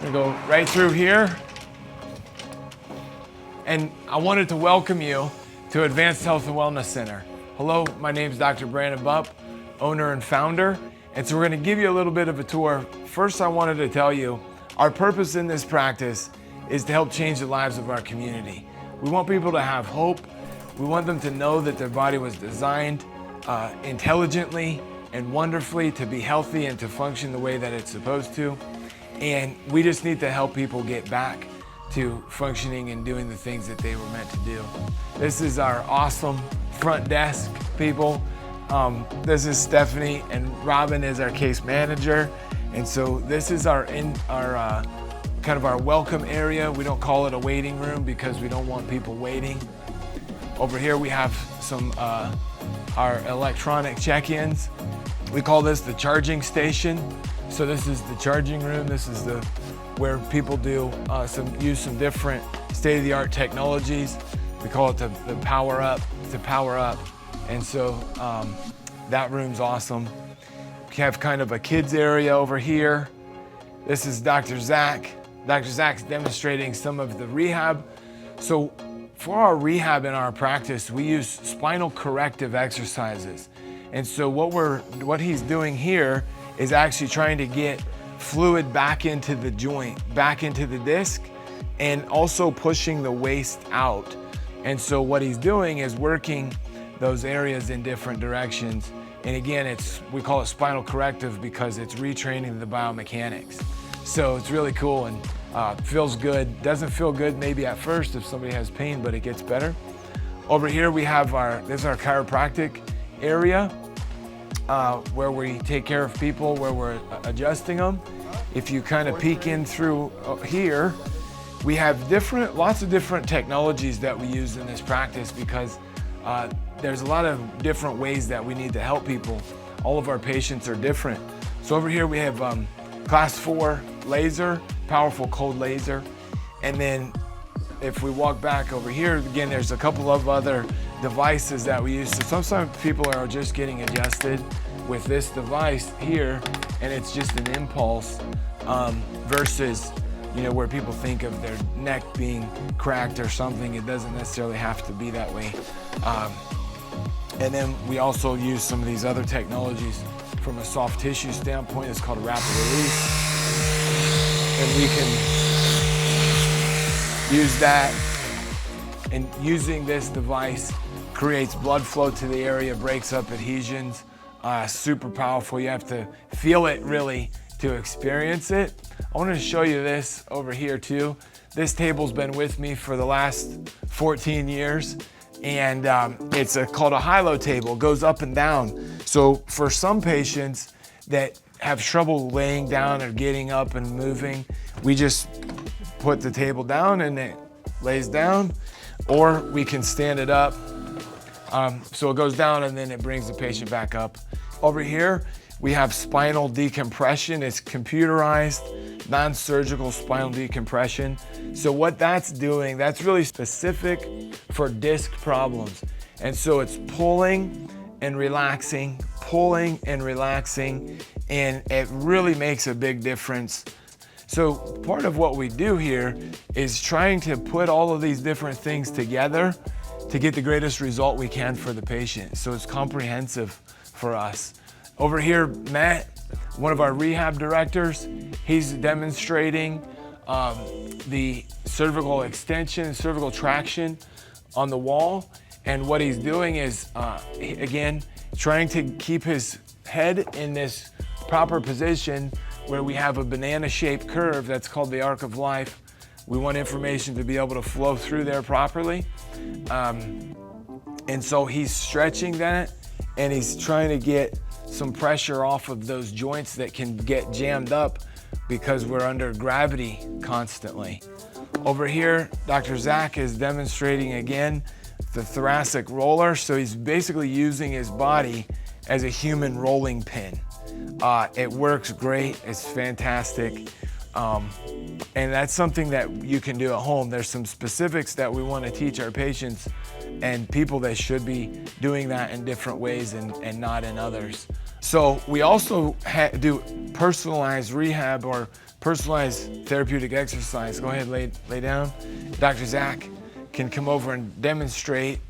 I'm gonna go right through here. And I wanted to welcome you to Advanced Health and Wellness Center. Hello, my name is Dr. Brandon Bupp, owner and founder. And so we're gonna give you a little bit of a tour. First, I wanted to tell you, our purpose in this practice is to help change the lives of our community. We want people to have hope. We want them to know that their body was designed intelligently and wonderfully to be healthy and to function the way that it's supposed to. And we just need to help people get back to functioning and doing the things that they were meant to do. This is our awesome front desk people. This is Stephanie, and Robin is our case manager. And so this is our kind of our welcome area. We don't call it a waiting room because we don't want people waiting. Over here we have some our electronic check-ins. We call this the charging station. So this is the charging room. This is where people do use some different state-of-the-art technologies. We call it the power up, to power up. And so that room's awesome. We have kind of a kids area over here. This is Dr. Zach. Dr. Zach's demonstrating some of the rehab. So for our rehab in our practice, we use spinal corrective exercises. And so what he's doing here is actually trying to get fluid back into the joint, back into the disc, and also pushing the waste out. And so what he's doing is working those areas in different directions. And again, we call it spinal corrective because it's retraining the biomechanics. So it's really cool and feels good. Doesn't feel good maybe at first if somebody has pain, but it gets better. Over here we have this is our chiropractic area. Where we take care of people, where we're adjusting them. If you kind of peek in through here, we have lots of different technologies that we use in this practice because there's a lot of different ways that we need to help people. All of our patients are different. So over here we have class 4 laser, powerful cold laser. And then if we walk back over here, again, there's a couple of other devices that we use. So sometimes people are just getting adjusted with this device here, and it's just an impulse versus, where people think of their neck being cracked or something. It doesn't necessarily have to be that way. And then we also use some of these other technologies from a soft tissue standpoint. It's called a rapid release. And we can use that, and using this device creates blood flow to the area, breaks up adhesions, super powerful. You have to feel it really to experience it. I wanted to show you this over here too. This table's been with me for the last 14 years, and it's called a high-low table. It goes up and down. So for some patients that have trouble laying down or getting up and moving, we just put the table down and it lays down, or we can stand it up. So it goes down and then it brings the patient back up. Over here, we have spinal decompression. It's computerized, non-surgical spinal decompression. So what that's doing, that's really specific for disc problems. And so it's pulling and relaxing, and it really makes a big difference. So part of what we do here is trying to put all of these different things together to get the greatest result we can for the patient. So it's comprehensive for us. Over here, Matt, one of our rehab directors, he's demonstrating the cervical extension, cervical traction on the wall. And what he's doing is, again, trying to keep his head in this proper position where we have a banana-shaped curve that's called the arc of life. We want information to be able to flow through there properly. And so he's stretching that, and he's trying to get some pressure off of those joints that can get jammed up because we're under gravity constantly. Over here, Dr. Zach is demonstrating again the thoracic roller. So he's basically using his body as a human rolling pin. It works great, it's fantastic. And that's something that you can do at home. There's some specifics that we want to teach our patients and people that should be doing that in different ways and not in others. So we also do personalized rehab or personalized therapeutic exercise. Go ahead, lay down. Dr. Zach can come over and demonstrate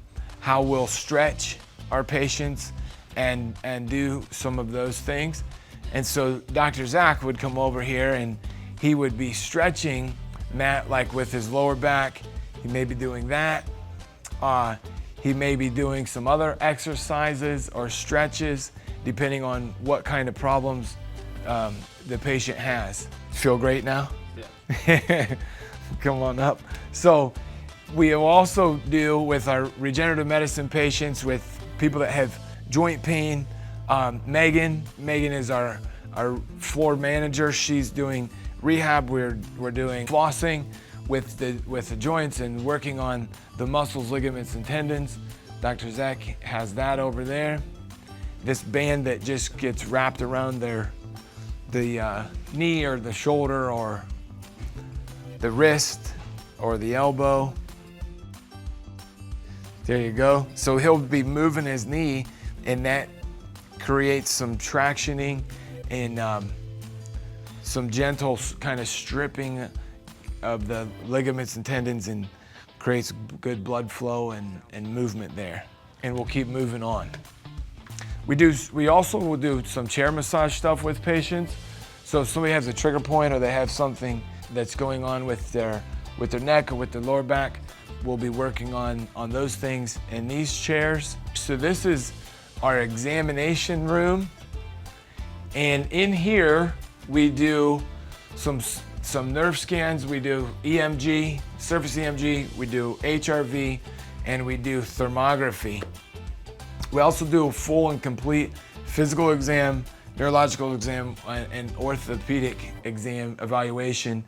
how we'll stretch our patients and do some of those things. And so Dr. Zach would come over here and he would be stretching Matt like with his lower back. He may be doing that. He may be doing some other exercises or stretches depending on what kind of problems the patient has. Feel great now? Yeah. Come on up. So we also deal with our regenerative medicine patients, with people that have joint pain. Megan is our floor manager. She's doing rehab. We're doing flossing with the joints and working on the muscles, ligaments, and tendons. Dr. Zach has that over there. This band that just gets wrapped around the knee or the shoulder or the wrist or the elbow. There you go. So he'll be moving his knee, and that creates some tractioning and some gentle kind of stripping of the ligaments and tendons, and creates good blood flow and movement there. And we'll keep moving on. We also will do some chair massage stuff with patients. So if somebody has a trigger point or they have something that's going on with their neck or with their lower back, we'll be working on those things in these chairs. So this is our examination room. And in here, we do some nerve scans. We do EMG, surface EMG, we do HRV, and we do thermography. We also do a full and complete physical exam, neurological exam, and orthopedic exam evaluation.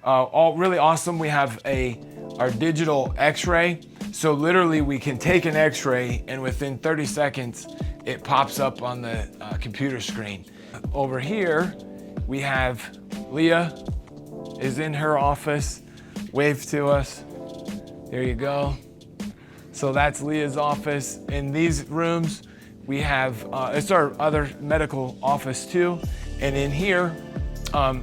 All really awesome. We have our digital x-ray. So literally we can take an x-ray and within 30 seconds, it pops up on the computer screen. Over here, we have Leah is in her office. Wave to us. There you go. So that's Leah's office. In these rooms, we have, it's our other medical office too. And in here,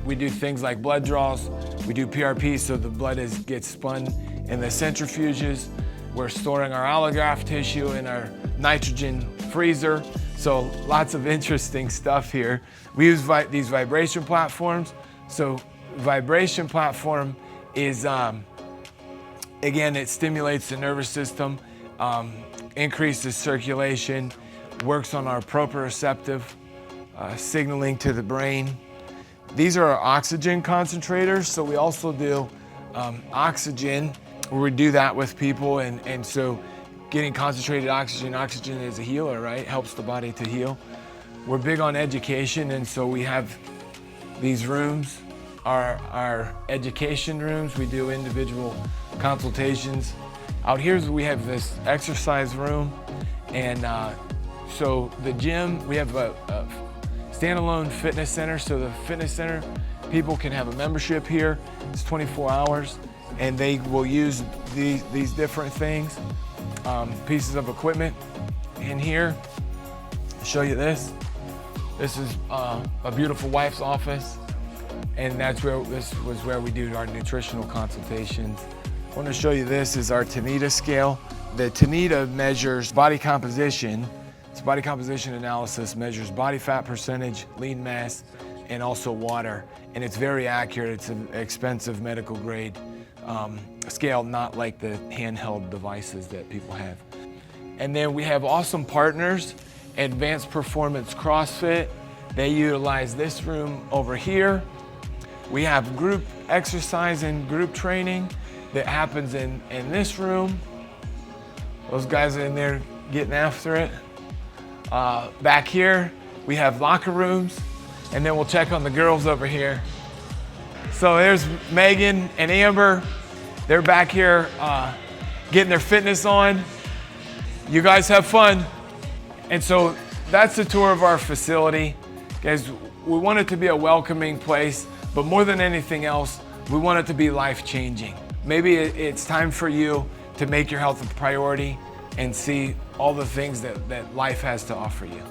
we do things like blood draws. We do PRP, so the blood gets spun in the centrifuges. We're storing our allograft tissue in our nitrogen freezer. So lots of interesting stuff here. We use these vibration platforms. So vibration platform is, again, it stimulates the nervous system, increases circulation, works on our proprioceptive signaling to the brain. These are our oxygen concentrators. So we also do oxygen, where we do that with people. And so getting concentrated oxygen is a healer, right? Helps the body to heal. We're big on education. And so we have these rooms, our education rooms. We do individual consultations. Out here we have this exercise room. And so the gym, we have a standalone fitness center. So the fitness center, people can have a membership here. It's 24 hours and they will use these different things, pieces of equipment in here. I'll show you this. This is a beautiful wife's office, and this was where we do our nutritional consultations. I want to show you this is our Tanita scale. The Tanita measures body composition. It's body composition analysis, measures body fat percentage, lean mass, and also water. And it's very accurate. It's an expensive medical grade scale, not like the handheld devices that people have. And then we have awesome partners, Advanced Performance CrossFit. They utilize this room over here. We have group exercise and group training that happens in this room. Those guys are in there getting after it. Back here, we have locker rooms, and then we'll check on the girls over here. So there's Megan and Amber. They're back here getting their fitness on. You guys have fun. And so that's the tour of our facility. Guys, we want it to be a welcoming place, but more than anything else, we want it to be life-changing. Maybe it's time for you to make your health a priority and see all the things that life has to offer you.